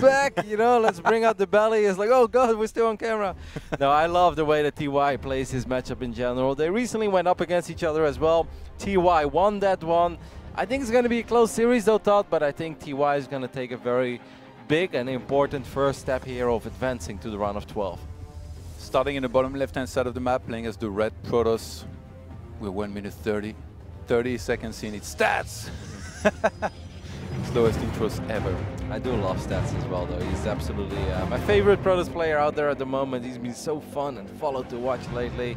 back, you know, let's bring out the belly. It's like, oh God, we're still on camera. No, I love the way that TY plays his matchup in general. They recently went up against each other as well. TY won that one. I think it's going to be a close series though, Todd, but I think TY is going to take a very big and important first step here of advancing to the round of 12. Starting in the bottom left-hand side of the map, playing as the red Protoss. We're 1 minute 30 seconds in its stats. Slowest intros ever. I do love Stats as well, though. He's absolutely my favorite Protoss player out there at the moment. He's been so fun and followed to watch lately.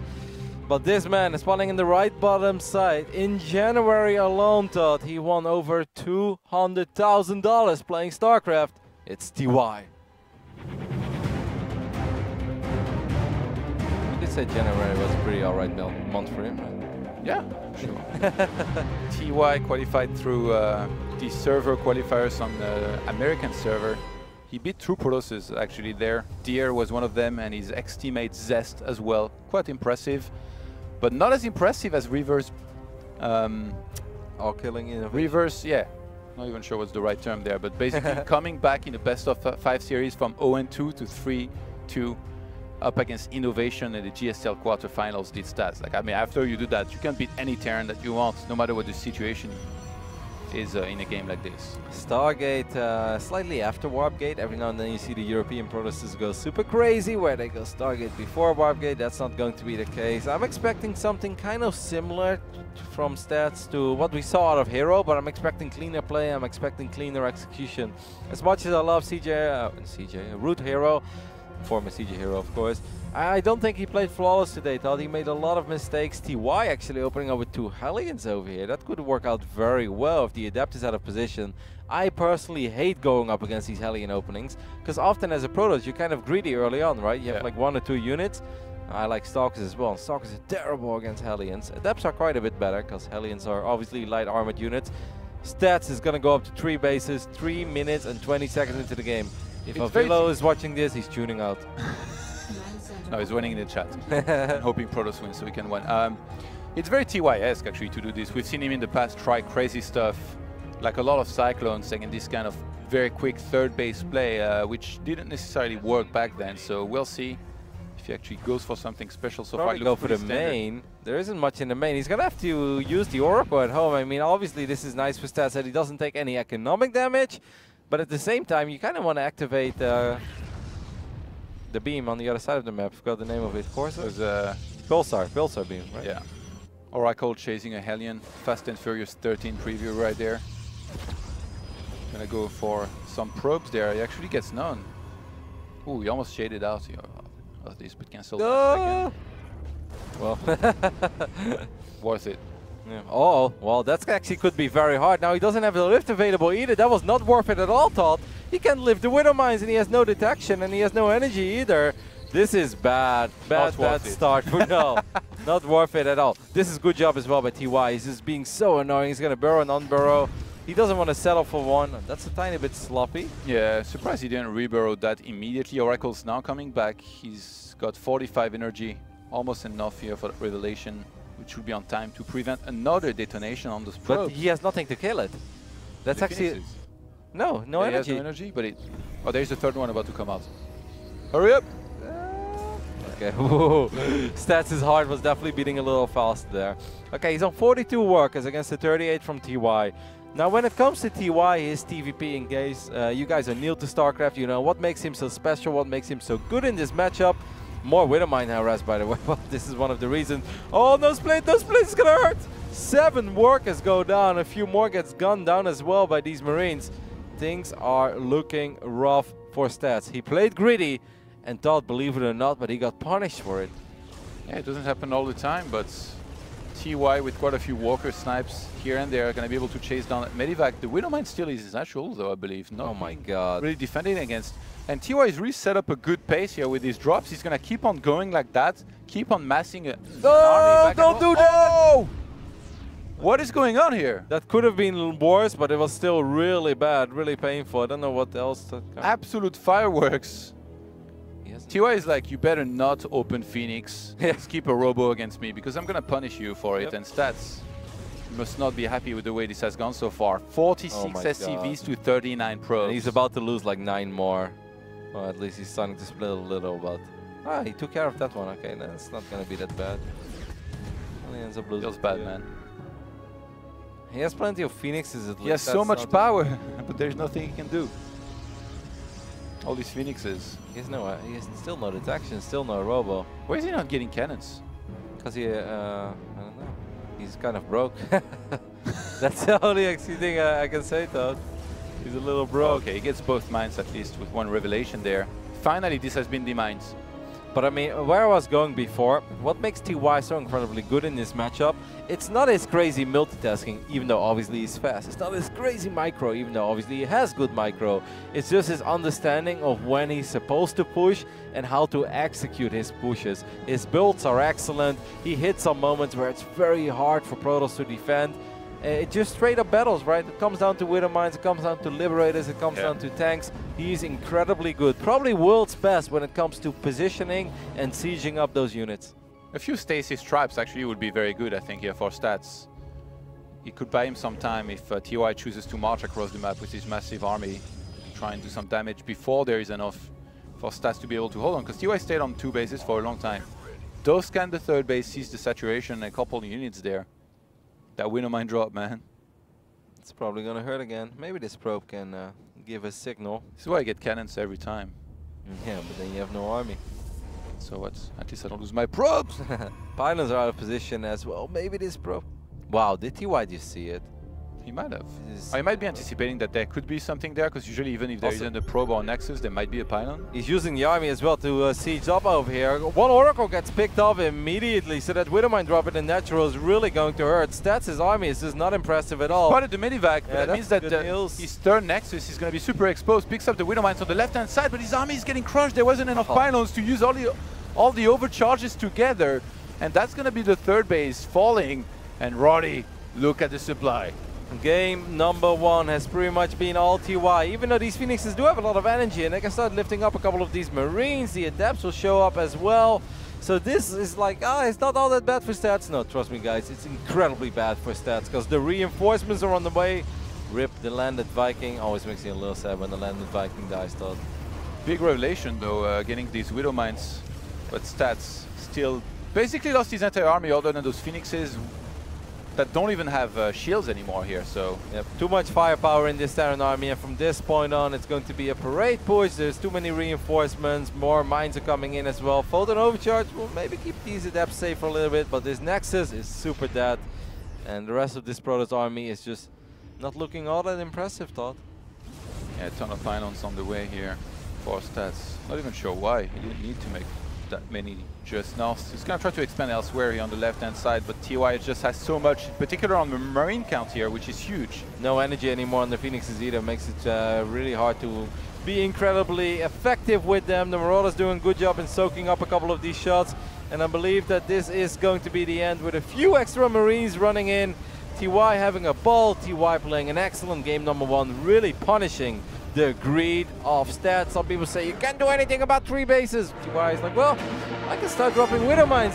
But this man is spawning in the right bottom side. In January alone, Todd, he won over $200,000 playing StarCraft. It's TY. You could say January was a pretty alright month for him, right? Yeah, sure. TY qualified through the server qualifiers on the American server. He beat True Protosses actually there. Deer was one of them, and his ex-teammate Zest as well. Quite impressive, but not as impressive as Reverse. All-killing innovation. Reverse, yeah. Not even sure what's the right term there, but basically coming back in the best of 5 series from 0-2 to 3-2. Up against Innovation in the GSL quarterfinals did stats. Like, I mean, after you do that, you can beat any Terran that you want, no matter what the situation is in a game like this. Stargate, slightly after Warpgate. Every now and then you see the European Protosses go super crazy, where they go Stargate before Warpgate. That's not going to be the case. I'm expecting something kind of similar from stats to what we saw out of Hero, but I'm expecting cleaner play, I'm expecting cleaner execution. As much as I love Root Hero, former CJ Hero, of course, I don't think he played flawless today, Todd. He made a lot of mistakes. TY actually opening up with 2 Hellions over here. That could work out very well if the Adept is out of position. I personally hate going up against these Hellion openings, because often as a Protoss, you're kind of greedy early on, right? You have like 1 or 2 units. I like Stalkers as well. Stalkers are terrible against Hellions. Adepts are quite a bit better, because Hellions are obviously light armored units. Stats is going to go up to 3 bases, 3 minutes and 20 seconds into the game. If Avilo is watching this, he's tuning out. No, he's winning in the chat. Hoping Protoss wins so we can win. It's very TY-esque actually to do this. We've seen him in the past try crazy stuff, like a lot of Cyclones, and this kind of very quick third base play, which didn't necessarily work back then. So we'll see if he actually goes for something special. So far, go for the main. There isn't much in the main. He's gonna have to use the Oracle at home. I mean, obviously this is nice for stats that he doesn't take any economic damage. But at the same time, you kind of want to activate the beam on the other side of the map. Forgot the name of it. Corsair? It was Pulsar beam, right? Yeah. Oracle chasing a Hellion. Fast and Furious 13 preview right there. Gonna go for some probes there. He actually gets none. Ooh, he almost shaded out of this, but cancelled again. Well, worth it. Yeah. Oh, well, that actually could be very hard. Now he doesn't have the lift available either. That was not worth it at all, Todd. He can't lift the Widow Mines, and he has no detection, and he has no energy either. This is bad start for no. Not worth it at all. This is good job as well by TY. He's just being so annoying. He's gonna burrow and unburrow. He doesn't want to settle for one. That's a tiny bit sloppy. Yeah, surprised he didn't reburrow that immediately. Oracle's now coming back. He's got 45 energy, almost enough here for the Revelation, which will be on time to prevent another detonation on this probe. But he has nothing to kill it. That's actually... No energy. He has no energy, but it... Oh, there's the third one about to come out. Hurry up! Okay, Stats' heart was definitely beating a little fast there. Okay, he's on 42 workers against the 38 from TY. Now, when it comes to TY, his TVP in case you guys are new to StarCraft, you know what makes him so special, what makes him so good in this matchup. More Widowmine harass, by the way. Well, this is one of the reasons. Oh, no split is gonna hurt. 7 workers go down. A few more gets gunned down as well by these Marines. Things are looking rough for Stats. He played greedy and thought, believe it or not, but he got punished for it. Yeah, it doesn't happen all the time, but TY with quite a few Walker snipes here and there are going to be able to chase down that Medivac. The Widowmine still is natural, though, I believe. Not oh my god. Really defending against. And TY has really set up a good pace here with his drops. He's going to keep on going like that, keep on massing an army back. Don't do that! Oh! What is going on here? That could have been worse, but it was still really bad, really painful. I don't know what else to... Absolute fireworks. TY is like, you better not open Phoenix. Let's keep a Robo against me, because I'm going to punish you for it. And Stats must not be happy with the way this has gone so far. 46 SCVs to 39 probes. And he's about to lose like 9 more. Well, at least he's starting to split a little, but he took care of that one. Okay, that's not gonna be that bad. Only ends up losing. Feels bad, man. He has plenty of Phoenixes at least. He has so much power, but there's nothing he can do. All these Phoenixes. He has still no detection, still no robo. Why is he not getting cannons? Because he, I don't know. He's kind of broke. That's the only thing I can say, though. He's a little broke. Okay, he gets both mines at least with one revelation there. Finally, this has been the mines. But I mean, where I was going before, what makes TY so incredibly good in this matchup, it's not his crazy multitasking, even though obviously he's fast. It's not his crazy micro, even though obviously he has good micro. It's just his understanding of when he's supposed to push and how to execute his pushes. His builds are excellent. He hits some moments where it's very hard for Protoss to defend. It just straight up battles, right? It comes down to Widow Mines, it comes down to Liberators, it comes down to tanks. He's incredibly good. Probably world's best when it comes to positioning and sieging up those units. A few Stasis Tribes actually would be very good, I think, here for stats. It could buy him some time if TY chooses to march across the map with his massive army, try and do some damage before there is enough for stats to be able to hold on, because TY stayed on 2 bases for a long time. Does scan the 3rd base, sees the saturation and a couple of units there. That Widow Mine drop, man. It's probably gonna hurt again. Maybe this probe can give a signal. This is why I get cannons every time. Yeah, but then you have no army. So what? At least I don't lose my probes. Pylons are out of position as well. Maybe this probe. Wow, did TY just see it? He might have. I might be anticipating that there could be something there, because usually even if there isn't a probe or nexus, there might be a pylon. He's using the army as well to siege up over here. One Oracle gets picked off immediately, so that Widow Mine drop in the natural is really going to hurt. Stats' army is just not impressive at all. Spotted the medivac, but that means that his third nexus is going to be super exposed. Picks up the Widow Mines on the left-hand side, but his army is getting crushed. There wasn't enough pylons to use all the overcharges together, and that's going to be the 3rd base falling. And Roddy, look at the supply. Game number 1 has pretty much been all TY. Even though these Phoenixes do have a lot of energy and they can start lifting up a couple of these Marines, the Adepts will show up as well. So this is like, it's not all that bad for stats. No, trust me guys, it's incredibly bad for stats because the reinforcements are on the way. Rip the Landed Viking. Always makes me a little sad when the Landed Viking dies, though. Big revelation though, getting these Widow Mines, but stats still basically lost his entire army other than those Phoenixes that don't even have shields anymore here, so... Yep, too much firepower in this Terran army, and from this point on it's going to be a parade push. There's too many reinforcements, more mines are coming in as well. Photon Overcharge will maybe keep these Adepts safe for a little bit, but this Nexus is super dead. And the rest of this Protoss army is just not looking all that impressive, Todd. Yeah, a ton of pylons on the way here for stats. Not even sure why, he didn't need to make that many just now. He's going to try to expand elsewhere here on the left-hand side, but TY just has so much, in particular on the Marine count here, which is huge. No energy anymore on the Phoenixes either. Makes it really hard to be incredibly effective with them. The Marauders doing a good job in soaking up a couple of these shots, and I believe that this is going to be the end with a few extra Marines running in. TY having a ball, TY playing an excellent game number 1, really punishing the greed of stats. Some people say you can't do anything about 3 bases. TY is like, well, I can start dropping Widow Mines.